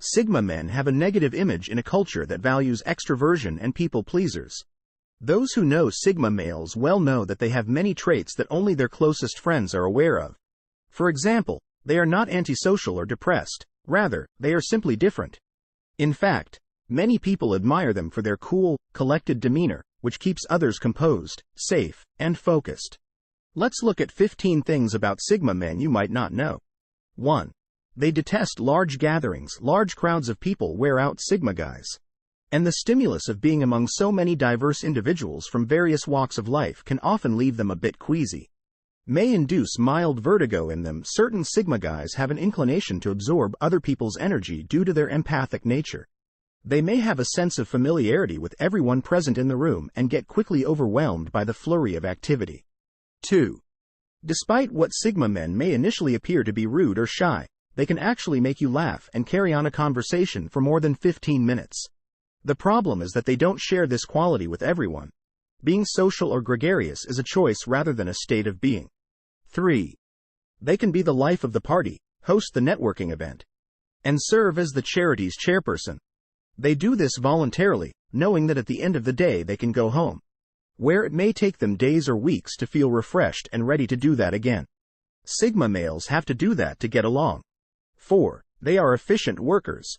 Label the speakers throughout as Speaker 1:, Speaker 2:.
Speaker 1: Sigma men have a negative image in a culture that values extroversion and people pleasers. Those who know Sigma males well know that they have many traits that only their closest friends are aware of. For example, they are not antisocial or depressed, rather, they are simply different. In fact, many people admire them for their cool, collected demeanor, which keeps others composed, safe, and focused. Let's look at 15 things about Sigma men you might not know. 1. They detest large gatherings. Large crowds of people wear out Sigma guys. And the stimulus of being among so many diverse individuals from various walks of life can often leave them a bit queasy. May induce mild vertigo in them. Certain Sigma guys have an inclination to absorb other people's energy due to their empathic nature. They may have a sense of familiarity with everyone present in the room and get quickly overwhelmed by the flurry of activity. 2. Despite what Sigma men may initially appear to be rude or shy, they can actually make you laugh and carry on a conversation for more than 15 minutes. The problem is that they don't share this quality with everyone. Being social or gregarious is a choice rather than a state of being. 3. They can be the life of the party, host the networking event, and serve as the charity's chairperson. They do this voluntarily, knowing that at the end of the day they can go home, where it may take them days or weeks to feel refreshed and ready to do that again. Sigma males have to do that to get along. 4. They are efficient workers.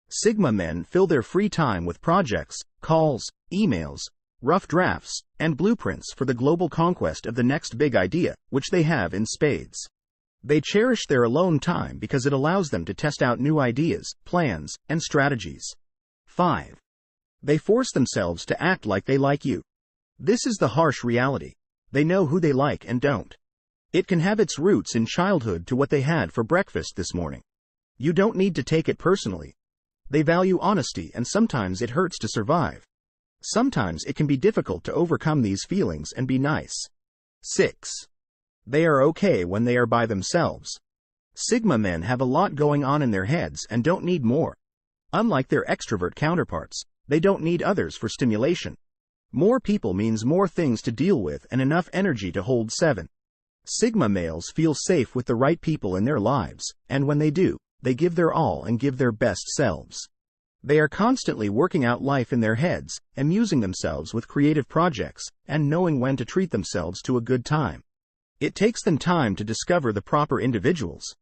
Speaker 1: Sigma men fill their free time with projects, calls, emails, rough drafts, and blueprints for the global conquest of the next big idea, which they have in spades. They cherish their alone time because it allows them to test out new ideas, plans, and strategies. 5. They force themselves to act like they like you. This is the harsh reality. They know who they like and don't. It can have its roots in childhood to what they had for breakfast this morning. You don't need to take it personally. They value honesty, and sometimes it hurts to survive. Sometimes it can be difficult to overcome these feelings and be nice. 6. They are okay when they are by themselves. Sigma men have a lot going on in their heads and don't need more. Unlike their extrovert counterparts, they don't need others for stimulation. More people means more things to deal with and enough energy to hold 7. Sigma males feel safe with the right people in their lives, and when they do, they give their all and give their best selves. They are constantly working out life in their heads, amusing themselves with creative projects, and knowing when to treat themselves to a good time. It takes them time to discover the proper individuals.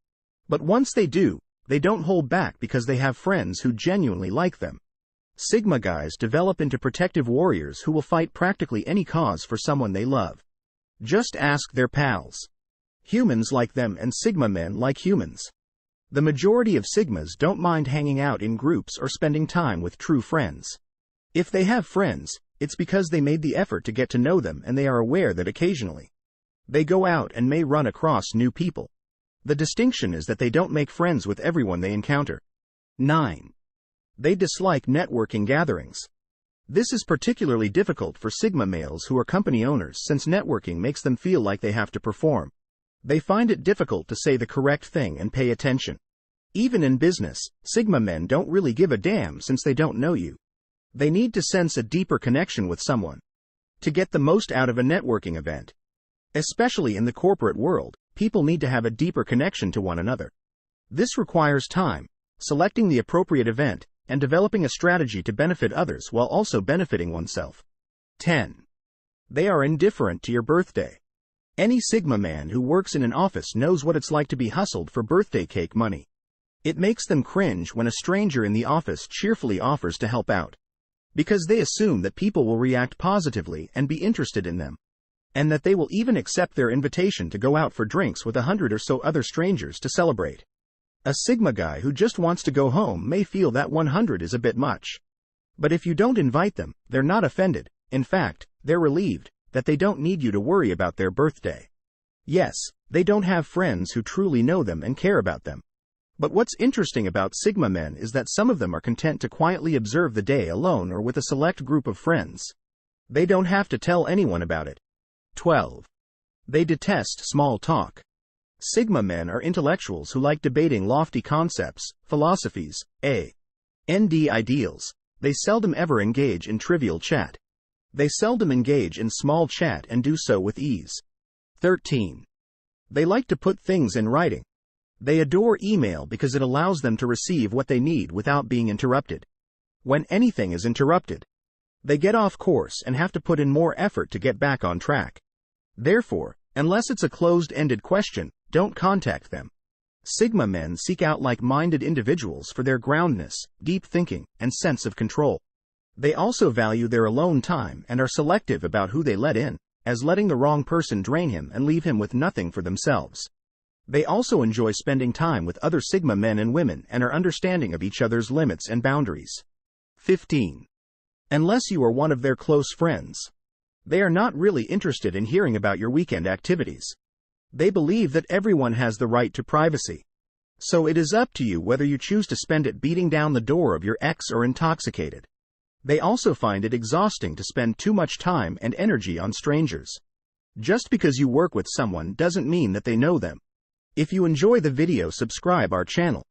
Speaker 1: But once they do, they don't hold back because they have friends who genuinely like them. Sigma guys develop into protective warriors who will fight practically any cause for someone they love. Just ask their pals. Humans like them and Sigma men like humans. The majority of Sigmas don't mind hanging out in groups or spending time with true friends. If they have friends, it's because they made the effort to get to know them, and they are aware that occasionally they go out and may run across new people. The distinction is that they don't make friends with everyone they encounter. 9. They dislike networking gatherings. This is particularly difficult for Sigma males who are company owners, since networking makes them feel like they have to perform. They find it difficult to say the correct thing and pay attention. Even in business, Sigma men don't really give a damn since they don't know you. They need to sense a deeper connection with someone to get the most out of a networking event. Especially in the corporate world, people need to have a deeper connection to one another. This requires time, selecting the appropriate event, and developing a strategy to benefit others while also benefiting oneself. 10. They are indifferent to your birthday. Any Sigma man who works in an office knows what it's like to be hustled for birthday cake money. It makes them cringe when a stranger in the office cheerfully offers to help out, because they assume that people will react positively and be interested in them, and that they will even accept their invitation to go out for drinks with 100 or so other strangers to celebrate. A Sigma guy who just wants to go home may feel that 100 is a bit much. But if you don't invite them, they're not offended. In fact, they're relieved that they don't need you to worry about their birthday. Yes, they don't have friends who truly know them and care about them. But what's interesting about Sigma men is that some of them are content to quietly observe the day alone or with a select group of friends. They don't have to tell anyone about it. 12. They detest small talk. Sigma men are intellectuals who like debating lofty concepts, philosophies, and ideals. They seldom ever engage in trivial chat. They seldom engage in small chat and do so with ease. 13. They like to put things in writing. They adore email because it allows them to receive what they need without being interrupted. When anything is interrupted, they get off course and have to put in more effort to get back on track. Therefore, unless it's a closed-ended question, don't contact them. Sigma men seek out like-minded individuals for their groundedness, deep thinking, and sense of control. They also value their alone time and are selective about who they let in, as letting the wrong person drain him and leave him with nothing for themselves. They also enjoy spending time with other Sigma men and women and are understanding of each other's limits and boundaries. 15. Unless you are one of their close friends, they are not really interested in hearing about your weekend activities. They believe that everyone has the right to privacy. So it is up to you whether you choose to spend it beating down the door of your ex or intoxicated. They also find it exhausting to spend too much time and energy on strangers. Just because you work with someone doesn't mean that they know them. If you enjoy the video, subscribe our channel.